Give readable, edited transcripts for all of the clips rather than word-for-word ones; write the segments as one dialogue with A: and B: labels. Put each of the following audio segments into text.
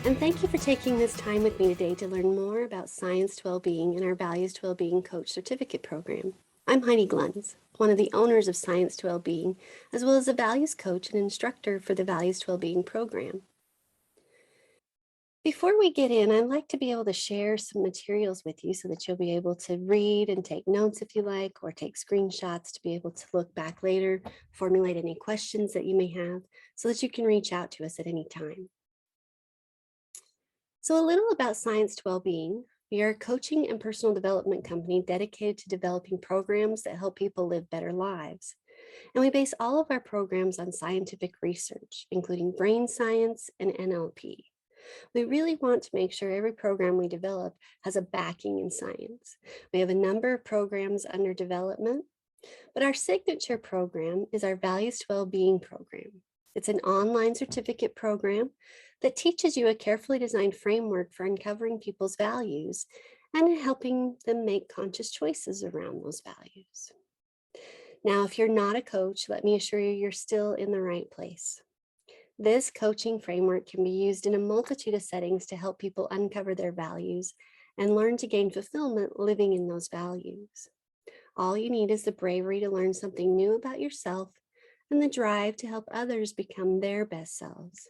A: And thank you for taking this time with me today to learn more about Science to Wellbeing and our Values to Wellbeing Coach Certificate Program. I'm Heidi Glunz, one of the owners of Science to Wellbeing, as well as a values coach and instructor for the Values to Wellbeing program. Before we get in, I'd like to be able to share some materials with you so that you'll be able to read and take notes if you like, or take screenshots to be able to look back later, formulate any questions that you may have, so that you can reach out to us at any time. So a little about Science to Wellbeing. We are a coaching and personal development company dedicated to developing programs that help people live better lives. And we base all of our programs on scientific research, including brain science and NLP. We really want to make sure every program we develop has a backing in science. We have a number of programs under development, but our signature program is our Values to Wellbeing program. It's an online certificate program that teaches you a carefully designed framework for uncovering people's values and helping them make conscious choices around those values. Now, if you're not a coach, let me assure you, you're still in the right place. This coaching framework can be used in a multitude of settings to help people uncover their values and learn to gain fulfillment living in those values. All you need is the bravery to learn something new about yourself and the drive to help others become their best selves.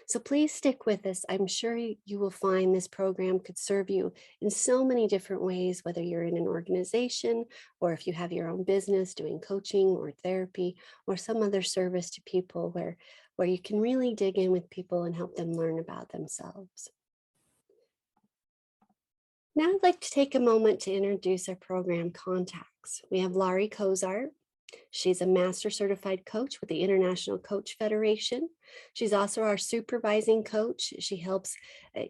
A: So please stick with us. I'm sure you will find this program could serve you in so many different ways, whether you're in an organization or if you have your own business doing coaching or therapy or some other service to people where you can really dig in with people and help them learn about themselves. Now I'd like to take a moment to introduce our program contacts. We have Laurie Kozart. She's a master certified coach with the International Coach Federation. She's also our supervising coach. She helps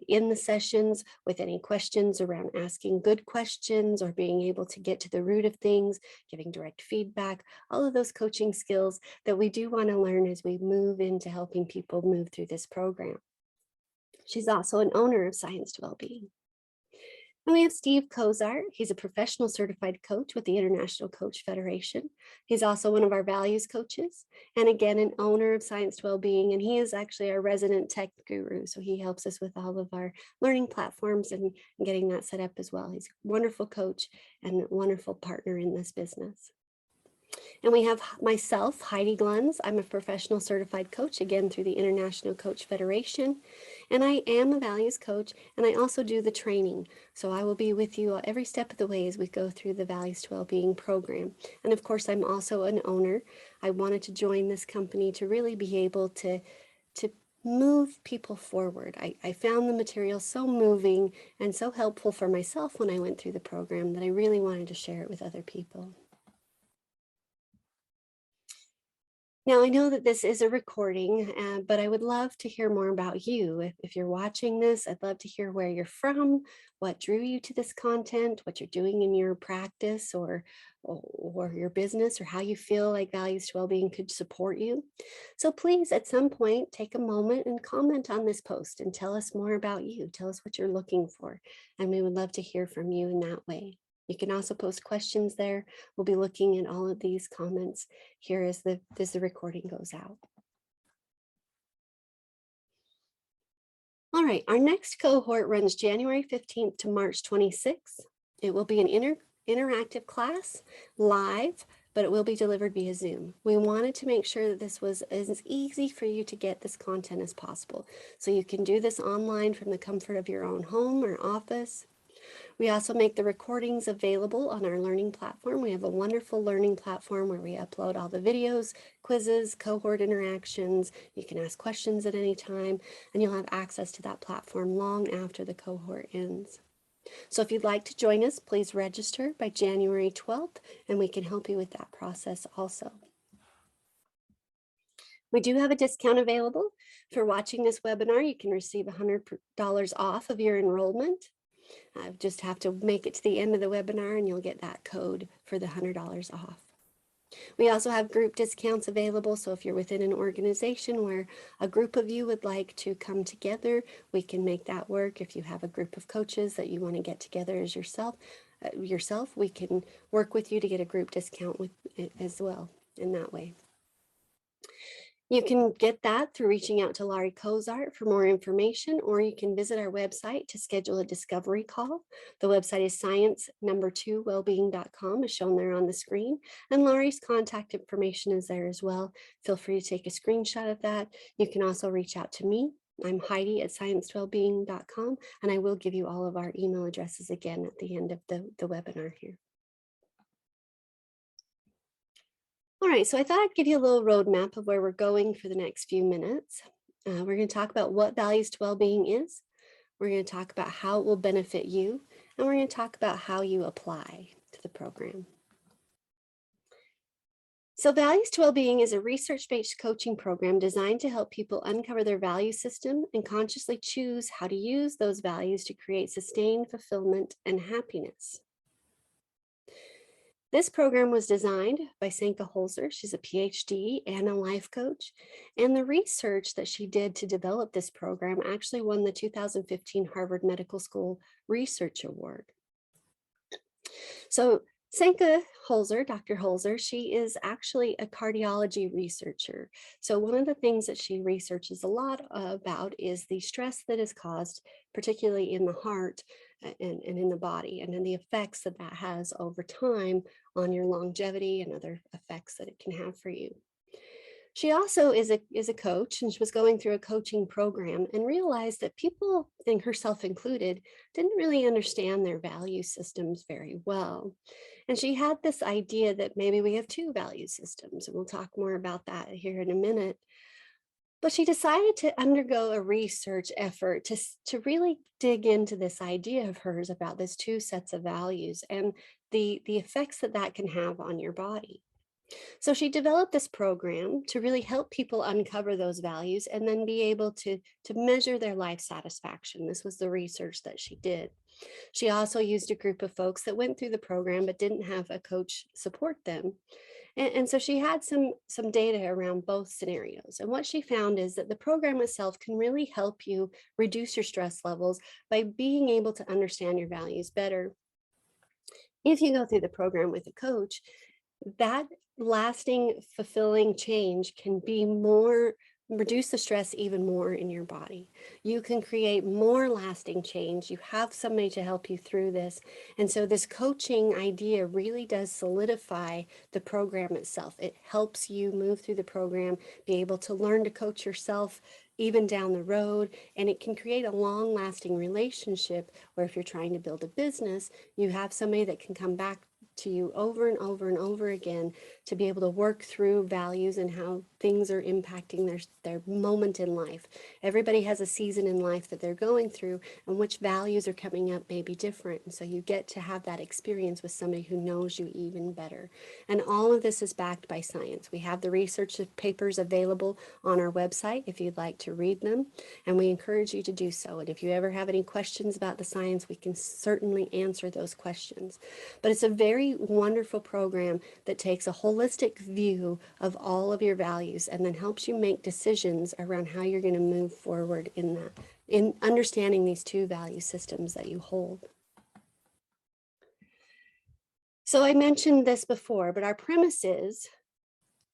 A: in the sessions with any questions around asking good questions or being able to get to the root of things, giving direct feedback, all of those coaching skills that we do want to learn as we move into helping people move through this program. She's also an owner of Science to Wellbeing. And we have Steve Kozart. He's a professional certified coach with the International Coach Federation. He's also one of our values coaches, and again, an owner of Science to Wellbeing, and he is actually our resident tech guru. So he helps us with all of our learning platforms and getting that set up as well. He's a wonderful coach and a wonderful partner in this business. And we have myself, Heidi Glunz. I'm a professional certified coach, again, through the International Coach Federation. And I am a values coach, and I also do the training. So I will be with you every step of the way as we go through the Values to Wellbeing program. And of course, I'm also an owner. I wanted to join this company to really be able to move people forward. I found the material so moving and so helpful for myself when I went through the program that I really wanted to share it with other people. Now, I know that this is a recording, but I would love to hear more about you. If you're watching this, I'd love to hear where you're from, what drew you to this content, what you're doing in your practice or your business, or how you feel like Values to Wellbeing could support you. So please, at some point, take a moment and comment on this post and tell us more about you. Tell us what you're looking for, and we would love to hear from you in that way. You can also post questions there. We'll be looking at all of these comments here as the recording goes out. All right, our next cohort runs January 15th to March 26th. It will be an interactive class, live, but it will be delivered via Zoom. We wanted to make sure that this was as easy for you to get this content as possible. So you can do this online from the comfort of your own home or office. We also make the recordings available on our learning platform. We have a wonderful learning platform where we upload all the videos, quizzes, cohort interactions. You can ask questions at any time, and you'll have access to that platform long after the cohort ends. So if you'd like to join us, please register by January 12th, and we can help you with that process also. We do have a discount available. For watching this webinar, you can receive $100 off of your enrollment. I just have to make it to the end of the webinar and you'll get that code for the $100 off. We also have group discounts available. So if you're within an organization where a group of you would like to come together, we can make that work. If you have a group of coaches that you want to get together as yourself, we can work with you to get a group discount with as well in that way. You can get that through reaching out to Laurie Cozart for more information, or you can visit our website to schedule a discovery call. The website is science2wellbeing.com, as shown there on the screen, and Laurie's contact information is there as well. Feel free to take a screenshot of that. You can also reach out to me. I'm Heidi at science2wellbeing.com, and I will give you all of our email addresses again at the end of the webinar here. All right, so I thought I'd give you a little roadmap of where we're going for the next few minutes. We're going to talk about what Values to Wellbeing is. We're going to talk about how it will benefit you, and we're going to talk about how you apply to the program. So Values to Wellbeing is a research-based coaching program designed to help people uncover their value system and consciously choose how to use those values to create sustained fulfillment and happiness. This program was designed by Sanka Holzer. She's a PhD and a life coach. And the research that she did to develop this program actually won the 2015 Harvard Medical School Research Award. So Sanka Holzer, Dr. Holzer, she is actually a cardiology researcher. So one of the things that she researches a lot about is the stress that is caused, particularly in the heart and in the body, and then the effects that that has over time on your longevity and other effects that it can have for you. She also is a coach, and she was going through a coaching program and realized that people, and herself included, didn't really understand their value systems very well. And she had this idea that maybe we have two value systems, and we'll talk more about that here in a minute. But she decided to undergo a research effort to really dig into this idea of hers about these two sets of values and the effects that that can have on your body. So she developed this program to really help people uncover those values and then be able to measure their life satisfaction. This was the research that she did. She also used a group of folks that went through the program but didn't have a coach support them. And so she had some data around both scenarios. And what she found is that the program itself can really help you reduce your stress levels by being able to understand your values better. If you go through the program with a coach, that lasting, fulfilling change can be reduce the stress even more in your body. You can create more lasting change. You have somebody to help you through this. And so this coaching idea really does solidify the program itself. It helps you move through the program, be able to learn to coach yourself even down the road, and it can create a long-lasting relationship where if you're trying to build a business, you have somebody that can come back to you over and over and over again to be able to work through values and how things are impacting their moment in life. Everybody has a season in life that they're going through, and which values are coming up may be different. And so you get to have that experience with somebody who knows you even better. And all of this is backed by science. We have the research papers available on our website if you'd like to read them, and we encourage you to do so. And if you ever have any questions about the science, we can certainly answer those questions. But it's a very wonderful program that takes a holistic view of all of your values and then helps you make decisions around how you're going to move forward in understanding these two value systems that you hold. So I mentioned this before, but our premise is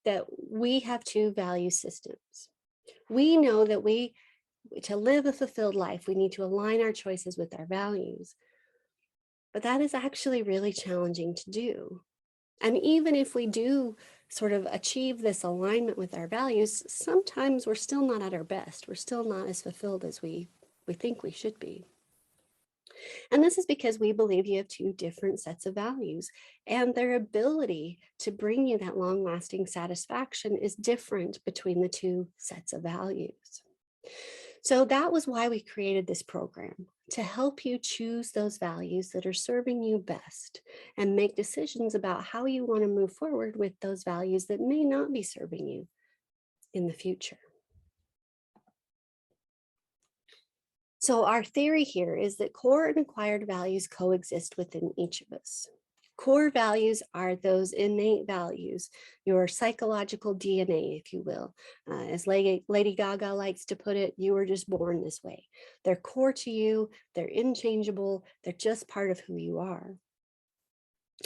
A: that we have two value systems. We know that to live a fulfilled life, we need to align our choices with our values. But that is actually really challenging to do. And even if we do sort of achieve this alignment with our values, sometimes we're still not at our best. We're still not as fulfilled as we think we should be. And this is because we believe you have two different sets of values, and their ability to bring you that long-lasting satisfaction is different between the two sets of values. So that was why we created this program, to help you choose those values that are serving you best and make decisions about how you want to move forward with those values that may not be serving you in the future. So our theory here is that core and acquired values coexist within each of us. Core values are those innate values, your psychological DNA, if you will. As Lady Gaga likes to put it, you were just born this way. They're core to you, they're inchangeable, they're just part of who you are.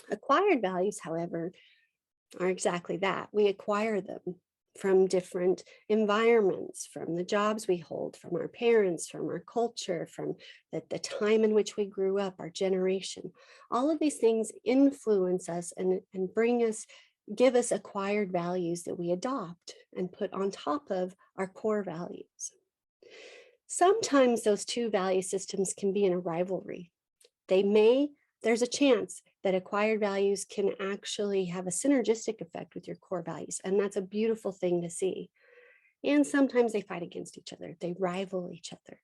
A: Acquired values, however, are exactly that. We acquire them. from different environments, from the jobs we hold, from our parents, from our culture, from the time in which we grew up, our generation. All of these things influence us and give us acquired values that we adopt and put on top of our core values. Sometimes those two value systems can be in a rivalry. There's a chance that acquired values can actually have a synergistic effect with your core values, and that's a beautiful thing to see. And sometimes they fight against each other. They rival each other.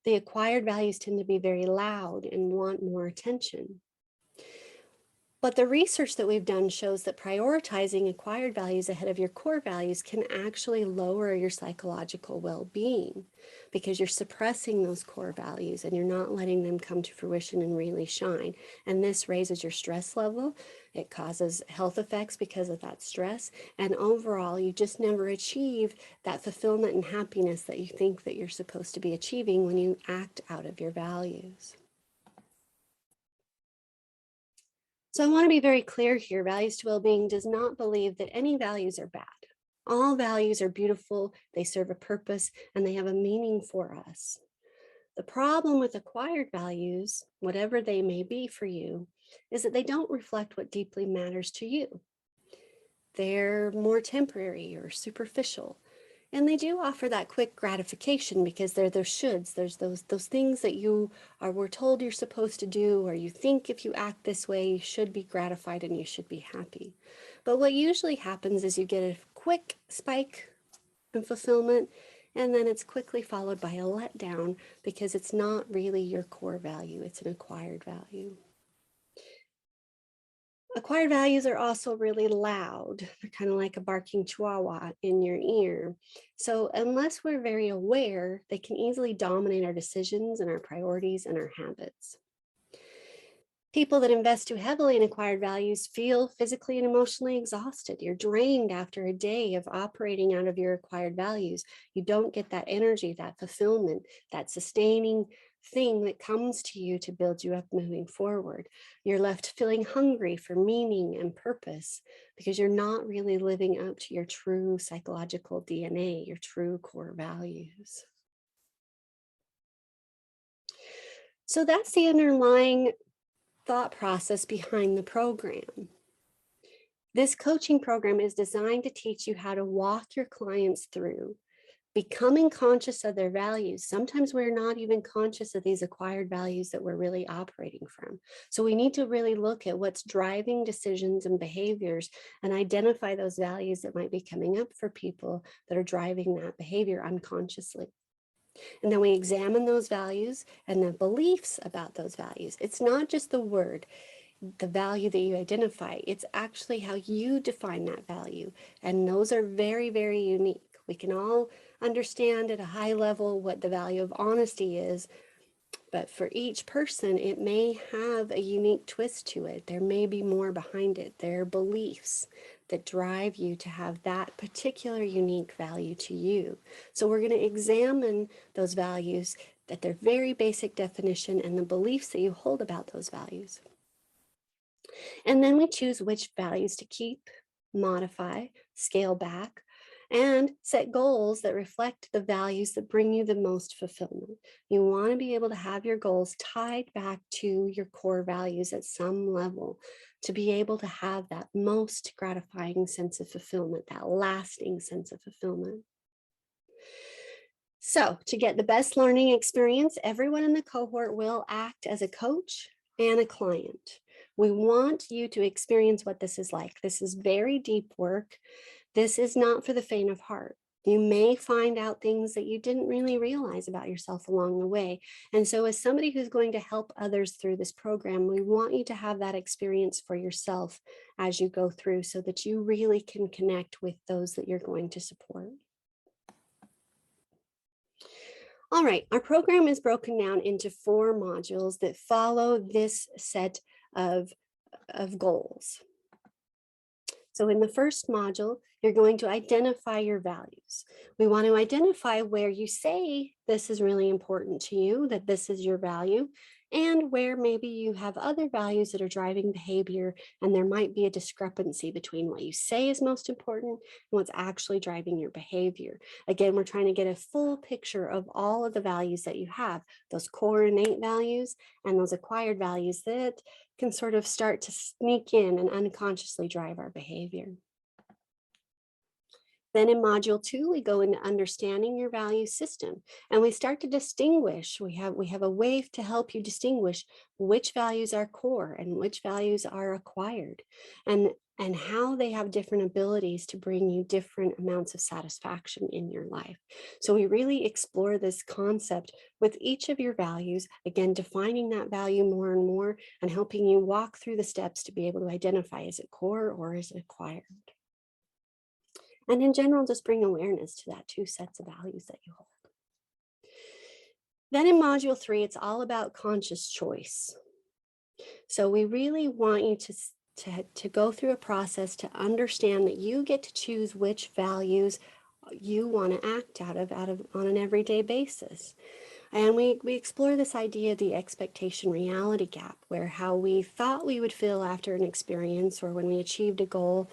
A: The acquired values tend to be very loud and want more attention. But the research that we've done shows that prioritizing acquired values ahead of your core values can actually lower your psychological well-being because you're suppressing those core values and you're not letting them come to fruition and really shine. And this raises your stress level. It causes health effects because of that stress. And overall, you just never achieve that fulfillment and happiness that you think that you're supposed to be achieving when you act out of your values. So I want to be very clear here. Values to Wellbeing does not believe that any values are bad. All values are beautiful, they serve a purpose, and they have a meaning for us. The problem with acquired values, whatever they may be for you, is that they don't reflect what deeply matters to you. They're more temporary or superficial. And they do offer that quick gratification because they're those shoulds. There's those things that were told you're supposed to do, or you think if you act this way, you should be gratified and you should be happy. But what usually happens is you get a quick spike in fulfillment, and then it's quickly followed by a letdown because it's not really your core value. It's an acquired value. Acquired values are also really loud. They're kind of like a barking chihuahua in your ear. So unless we're very aware, they can easily dominate our decisions and our priorities and our habits. People that invest too heavily in acquired values feel physically and emotionally exhausted. You're drained after a day of operating out of your acquired values. You don't get that energy, that fulfillment, that sustaining thing that comes to you to build you up moving forward. You're left feeling hungry for meaning and purpose because you're not really living up to your true psychological DNA, your true core values. So that's the underlying thought process behind the program. This coaching program is designed to teach you how to walk your clients through becoming conscious of their values. Sometimes we're not even conscious of these acquired values that we're really operating from. So we need to really look at what's driving decisions and behaviors and identify those values that might be coming up for people that are driving that behavior unconsciously. And then we examine those values and the beliefs about those values. It's not just the word, the value that you identify, it's actually how you define that value. And those are very, very unique. We can all understand at a high level what the value of honesty is, but for each person, it may have a unique twist to it. There may be more behind it. There are beliefs that drive you to have that particular unique value to you. So we're going to examine those values at their very basic definition and the beliefs that you hold about those values. And then we choose which values to keep, modify, scale back, and set goals that reflect the values that bring you the most fulfillment. You want to be able to have your goals tied back to your core values at some level to be able to have that most gratifying sense of fulfillment, that lasting sense of fulfillment. So to get the best learning experience, everyone in the cohort will act as a coach and a client. We want you to experience what this is like. This is very deep work. This is not for the faint of heart. You may find out things that you didn't really realize about yourself along the way. And so as somebody who's going to help others through this program, we want you to have that experience for yourself as you go through so that you really can connect with those that you're going to support. All right, our program is broken down into 4 modules that follow this set of goals. So in the first module, you're going to identify your values. We want to identify where you say this is really important to you, that this is your value, and where maybe you have other values that are driving behavior, and there might be a discrepancy between what you say is most important and what's actually driving your behavior. Again, we're trying to get a full picture of all of the values that you have, those core innate values and those acquired values that can sort of start to sneak in and unconsciously drive our behavior. Then in module 2, we go into understanding your value system, and we start to distinguish. We have a way to help you distinguish which values are core and which values are acquired, and how they have different abilities to bring you different amounts of satisfaction in your life. So we really explore this concept with each of your values, again, defining that value more and more and helping you walk through the steps to be able to identify, is it core or is it acquired? And in general, just bring awareness to that two sets of values that you hold. Then in module 3, it's all about conscious choice. So we really want you to go through a process to understand that you get to choose which values you want to act out of on an everyday basis. And we explore this idea of the expectation reality gap, where how we thought we would feel after an experience or when we achieved a goal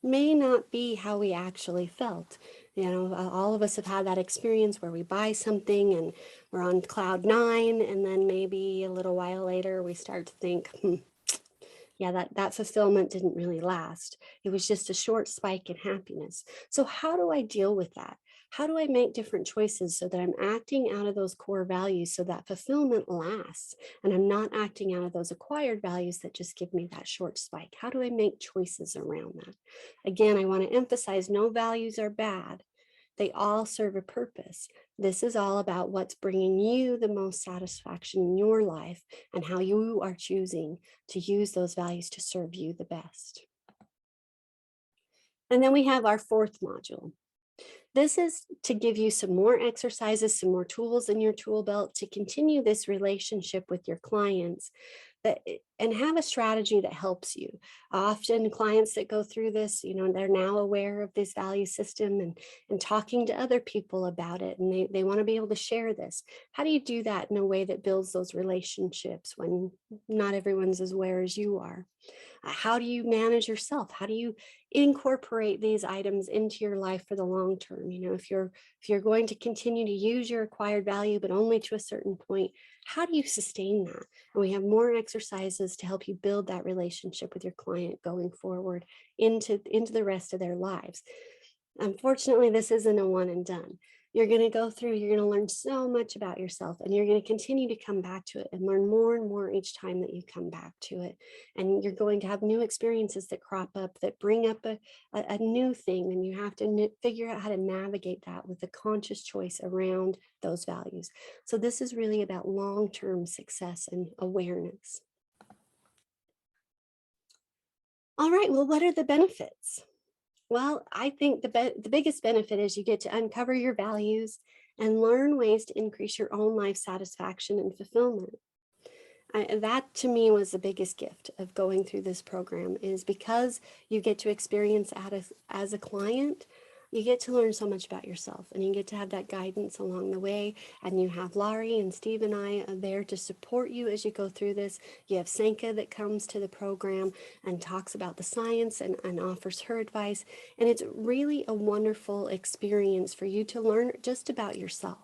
A: may not be how we actually felt. All of us have had that experience where we buy something and we're on cloud 9, and then maybe a little while later we start to think, yeah, that fulfillment didn't really last. It was just a short spike in happiness. So how do I deal with that? How do I make different choices so that I'm acting out of those core values so that fulfillment lasts, and I'm not acting out of those acquired values that just give me that short spike? How do I make choices around that? Again, I want to emphasize no values are bad. They all serve a purpose. This is all about what's bringing you the most satisfaction in your life and how you are choosing to use those values to serve you the best. And then we have our 4th module. This is to give you some more exercises, some more tools in your tool belt to continue this relationship with your clients, and have a strategy that helps you. Often clients that go through this, they're now aware of this value system and talking to other people about it, and they want to be able to share this. How do you do that in a way that builds those relationships when not everyone's as aware as you are? How do you manage yourself? How do you incorporate these items into your life for the long term? If you're going to continue to use your acquired value, but only to a certain point, how do you sustain that? And we have more exercises to help you build that relationship with your client going forward into the rest of their lives. Unfortunately, this isn't a one and done. You're going to go through, you're going to learn so much about yourself, and you're going to continue to come back to it and learn more and more each time that you come back to it. And you're going to have new experiences that crop up that bring up a new thing, and you have to figure out how to navigate that with a conscious choice around those values. So this is really about long-term success and awareness. All right, well, what are the benefits? Well, I think the biggest benefit is you get to uncover your values and learn ways to increase your own life satisfaction and fulfillment. That to me was the biggest gift of going through this program, is because you get to experience as a client, you get to learn so much about yourself, and you get to have that guidance along the way. And you have Laurie and Steve and I are there to support you as you go through this. You have Sanka that comes to the program and talks about the science and offers her advice. And it's really a wonderful experience for you to learn just about yourself.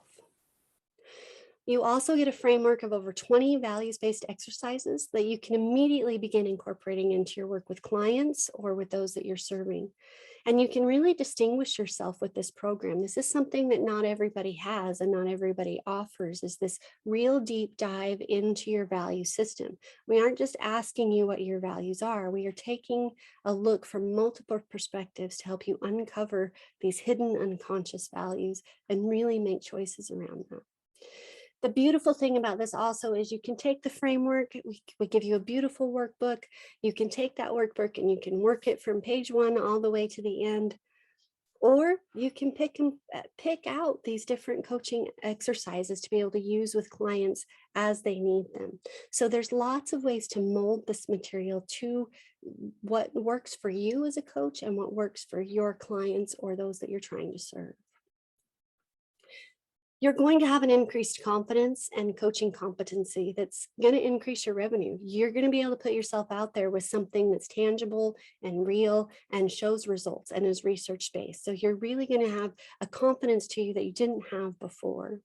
A: You also get a framework of over 20 values-based exercises that you can immediately begin incorporating into your work with clients or with those that you're serving. And you can really distinguish yourself with this program. This is something that not everybody has and not everybody offers, is this real deep dive into your value system. We aren't just asking you what your values are. We are taking a look from multiple perspectives to help you uncover these hidden unconscious values and really make choices around them. The beautiful thing about this also is you can take the framework, we give you a beautiful workbook. You can take that workbook and you can work it from page 1 all the way to the end. Or you can pick out these different coaching exercises to be able to use with clients as they need them. So there's lots of ways to mold this material to what works for you as a coach and what works for your clients or those that you're trying to serve. You're going to have an increased confidence and coaching competency that's going to increase your revenue. You're going to be able to put yourself out there with something that's tangible and real and shows results and is research-based. So you're really going to have a confidence to you that you didn't have before.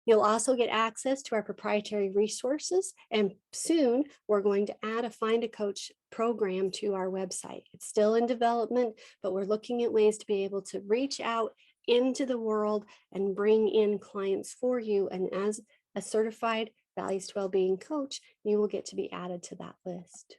A: You'll also get access to our proprietary resources, and soon we're going to add a Find a Coach program to our website. It's still in development, but we're looking at ways to be able to reach out into the world and bring in clients for you. And as a certified Values to Wellbeing coach, you will get to be added to that list.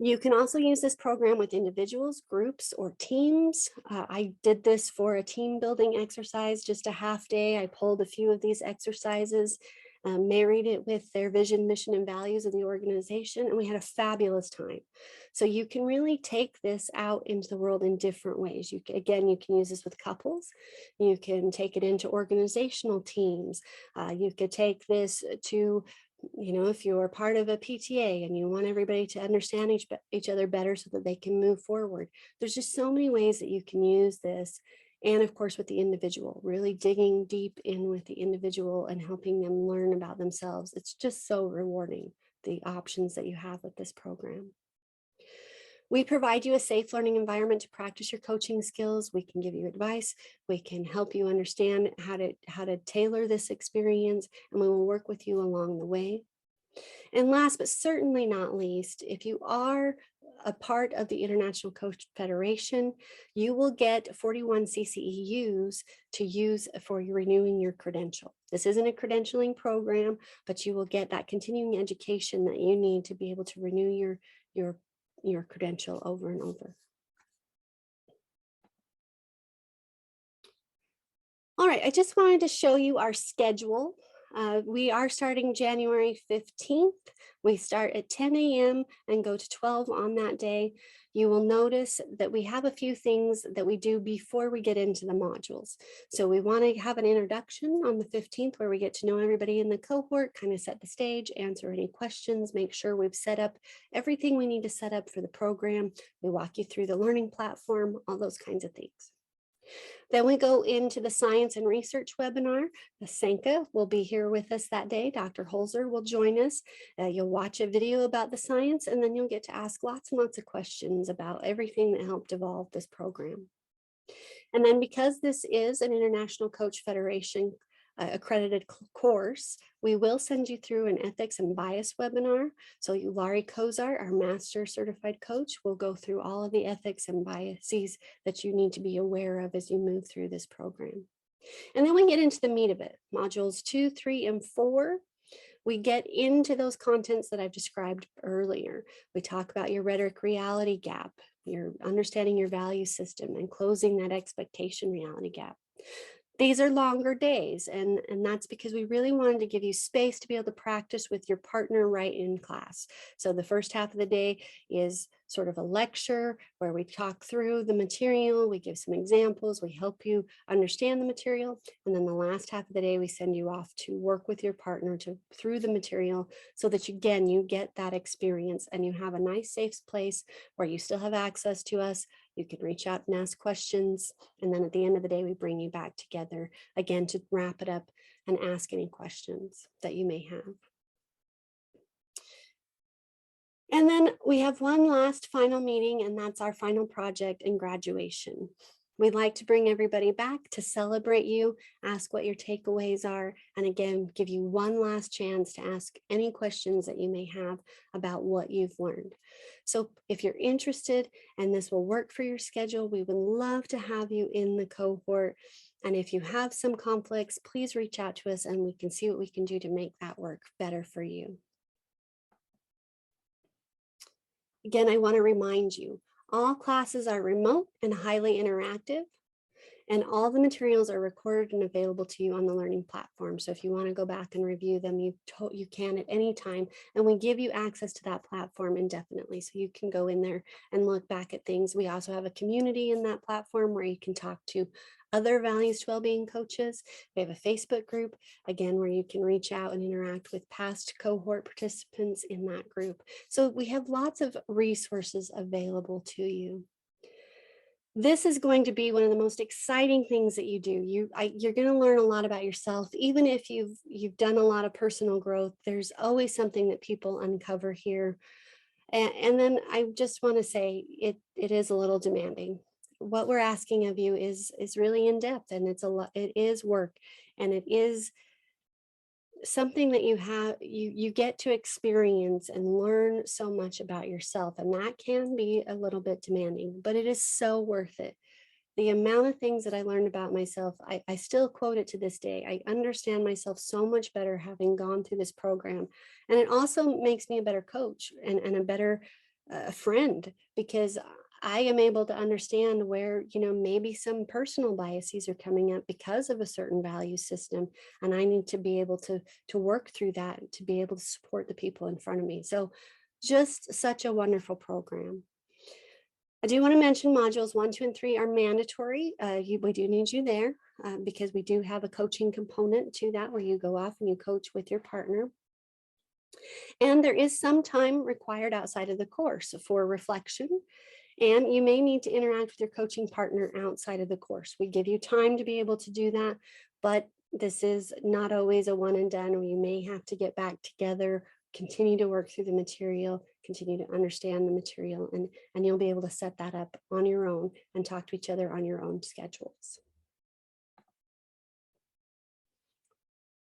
A: You can also use this program with individuals, groups, or teams. I did this for a team building exercise, just a half day. I pulled a few of these exercises, married it with their vision, mission, and values of the organization, and we had a fabulous time. So you can really take this out into the world in different ways. Again, you can use this with couples. You can take it into organizational teams. You could take this to, if you're part of a PTA and you want everybody to understand each other better so that they can move forward. There's just so many ways that you can use this. And of course, with the individual, really digging deep in with the individual and helping them learn about themselves. It's just so rewarding, the options that you have with this program. We provide you a safe learning environment to practice your coaching skills. We can give you advice. We can help you understand how to tailor this experience, and we will work with you along the way. And last, but certainly not least, if you are a part of the International Coach Federation, you will get 41 CCEUs to use for renewing your credential. This isn't a credentialing program, but you will get that continuing education that you need to be able to renew your credential over and over. All right, I just wanted to show you our schedule. We are starting January 15th. We start at 10 a.m. and go to 12 on that day. You will notice that we have a few things that we do before we get into the modules. So we want to have an introduction on the 15th where we get to know everybody in the cohort, kind of set the stage, answer any questions, make sure we've set up everything we need to set up for the program. We walk you through the learning platform, all those kinds of things. Then we go into the science and research webinar. The Senka will be here with us that day. Dr. Holzer will join us. You'll watch a video about the science, and then you'll get to ask lots and lots of questions about everything that helped evolve this program. And then because this is an International Coach Federation accredited course, we will send you through an ethics and bias webinar. So Laurie Kozar, our master certified coach, will go through all of the ethics and biases that you need to be aware of as you move through this program. And then we get into the meat of it. Modules 2, 3, and 4. We get into those contents that I've described earlier. We talk about your rhetoric reality gap, your understanding your value system, and closing that expectation reality gap. These are longer days, and that's because we really wanted to give you space to be able to practice with your partner right in class. So the first half of the day is sort of a lecture where we talk through the material, we give some examples, we help you understand the material, and then the last half of the day we send you off to work with your partner through the material so that you get that experience and you have a nice safe place where you still have access to us. You can reach out and ask questions. And then at the end of the day, we bring you back together again to wrap it up and ask any questions that you may have. And then we have one last final meeting, and that's our final project and graduation. We'd like to bring everybody back to celebrate you, ask what your takeaways are, and again, give you one last chance to ask any questions that you may have about what you've learned. So if you're interested and this will work for your schedule, we would love to have you in the cohort. And if you have some conflicts, please reach out to us and we can see what we can do to make that work better for you. Again, I want to remind you, all classes are remote and highly interactive, and all the materials are recorded and available to you on the learning platform. So if you want to go back and review them, you can at any time, and we give you access to that platform indefinitely. So you can go in there and look back at things. We also have a community in that platform where you can talk to other Values to Wellbeing coaches. We have a Facebook group, again, where you can reach out and interact with past cohort participants in that group. So we have lots of resources available to you. This is going to be one of the most exciting things that you do. You're going to learn a lot about yourself. Even if you've done a lot of personal growth, there's always something that people uncover here. And then I just want to say it is a little demanding. What we're asking of you is really in depth, and it's a lot. It is work, and it is something that you get to experience and learn so much about yourself, and that can be a little bit demanding, but it is so worth it. The amount of things that I learned about myself, I still quote it to this day. I understand myself so much better having gone through this program. And it also makes me a better coach and a better friend, because I am able to understand where, maybe some personal biases are coming up because of a certain value system. And I need to be able to work through that, to be able to support the people in front of me. So just such a wonderful program. I do want to mention modules 1, 2, and 3 are mandatory. We do need you there because we do have a coaching component to that, where you go off and you coach with your partner. And there is some time required outside of the course for reflection. And you may need to interact with your coaching partner outside of the course. We give you time to be able to do that, but this is not always a one and done, or you may have to get back together, continue to work through the material, continue to understand the material, and you'll be able to set that up on your own and talk to each other on your own schedules.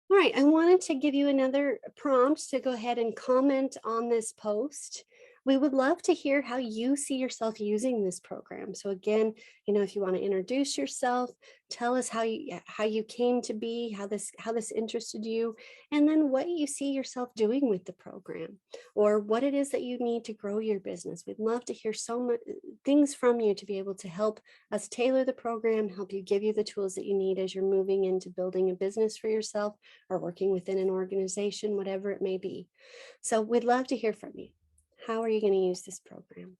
A: All right, I wanted to give you another prompt to go ahead and comment on this post. We would love to hear how you see yourself using this program. So again, if you want to introduce yourself, tell us how you came to be, how this interested you, and then what you see yourself doing with the program, or what it is that you need to grow your business. We'd love to hear so much things from you to be able to help us tailor the program, help you, give you the tools that you need as you're moving into building a business for yourself or working within an organization, whatever it may be. So we'd love to hear from you. How are you going to use this program?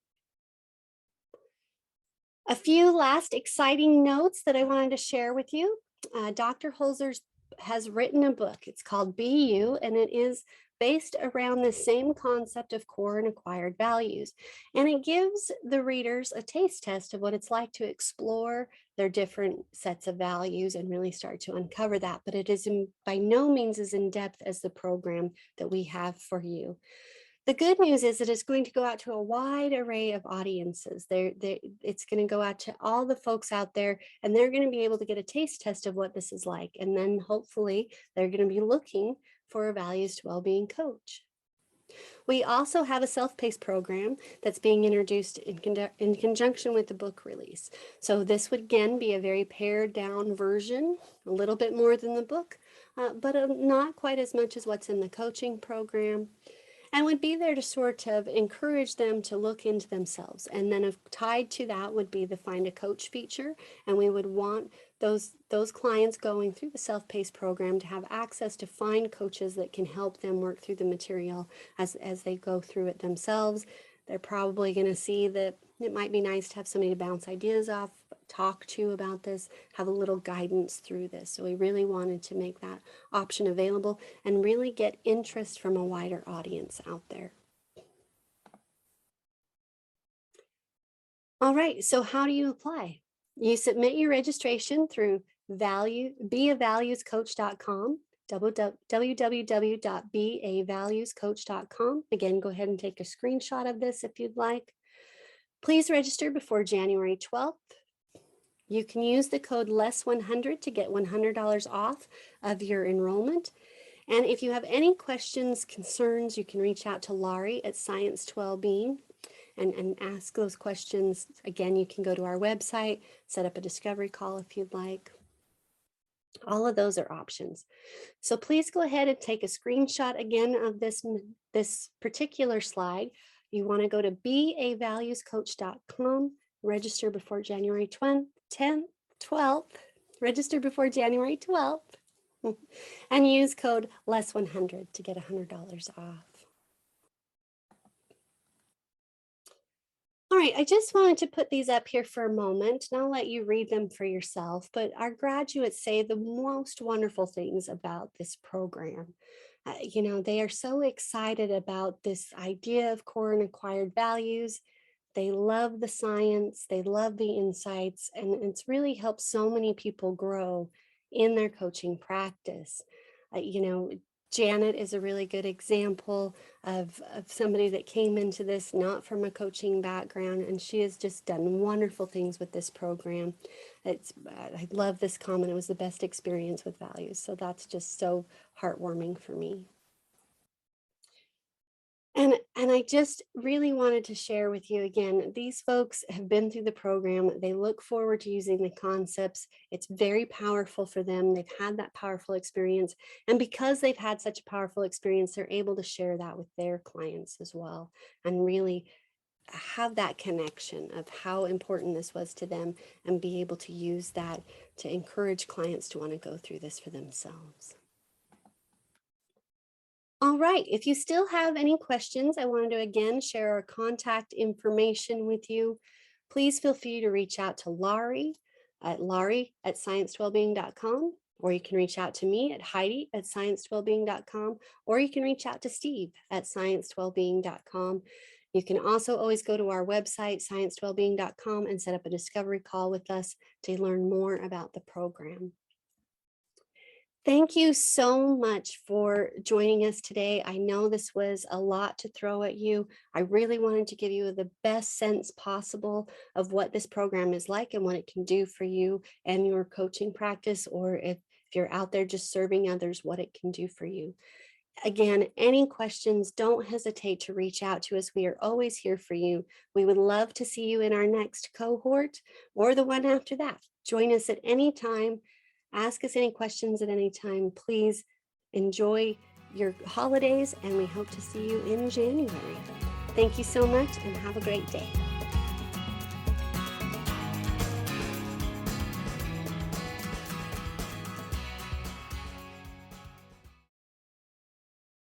A: A few last exciting notes that I wanted to share with you. Dr. Holzer has written a book. It's called Be You, and it is based around the same concept of core and acquired values. And it gives the readers a taste test of what it's like to explore their different sets of values and really start to uncover that. But it is by no means as in depth as the program that we have for you. The good news is that it's going to go out to a wide array of audiences. It's going to go out to all the folks out there, and they're going to be able to get a taste test of what this is like. And then hopefully they're going to be looking for a Values to Wellbeing coach. We also have a self-paced program that's being introduced in conjunction with the book release. So this would again be a very pared down version, a little bit more than the book, but not quite as much as what's in the coaching program, and would be there to sort of encourage them to look into themselves. And then tied to that would be the Find a Coach feature. And we would want those clients going through the self-paced program to have access to find coaches that can help them work through the material as they go through it themselves. They're probably going to see that it might be nice to have somebody to bounce ideas off, talk to about this, have a little guidance through this. So we really wanted to make that option available and really get interest from a wider audience out there. All right, so how do you apply? You submit your registration through beavaluescoach.com, www.beavaluescoach.com. Again, go ahead and take a screenshot of this if you'd like. Please register before January 12th. You can use the code LESS100 to get $100 off of your enrollment. And if you have any questions, concerns, you can reach out to Laurie at Values2WellBeing and ask those questions. Again, you can go to our website, set up a discovery call if you'd like. All of those are options. So please go ahead and take a screenshot again of this particular slide. You want to go to beavaluescoach.com, register before January 12th, register before January 12th, and use code LESS100 to get $100 off. All right, I just wanted to put these up here for a moment, and I'll let you read them for yourself, but our graduates say the most wonderful things about this program. They are so excited about this idea of core and acquired values. They love the science, they love the insights, and it's really helped so many people grow in their coaching practice. You know, Janet is a really good example of somebody that came into this not from a coaching background, and she has just done wonderful things with this program. I love this comment. It was the best experience with values. So that's just so heartwarming for me. And I just really wanted to share with you again, these folks have been through the program. They look forward to using the concepts. It's very powerful for them. They've had that powerful experience. And because they've had such a powerful experience, they're able to share that with their clients as well and really have that connection of how important this was to them and be able to use that to encourage clients to want to go through this for themselves. All right, if you still have any questions, I wanted to again share our contact information with you. Please feel free to reach out to Laurie at science2wellbeing.com, or you can reach out to me at Heidi at science2wellbeing.com, or you can reach out to Steve at science2wellbeing.com. You can also always go to our website, science2wellbeing.com, and set up a discovery call with us to learn more about the program. Thank you so much for joining us today. I know this was a lot to throw at you. I really wanted to give you the best sense possible of what this program is like and what it can do for you and your coaching practice, or if you're out there just serving others, what it can do for you. Again, any questions, don't hesitate to reach out to us. We are always here for you. We would love to see you in our next cohort or the one after that. Join us at any time. Ask us any questions at any time. Please enjoy your holidays, and we hope to see you in January. Thank you so much and have a great day.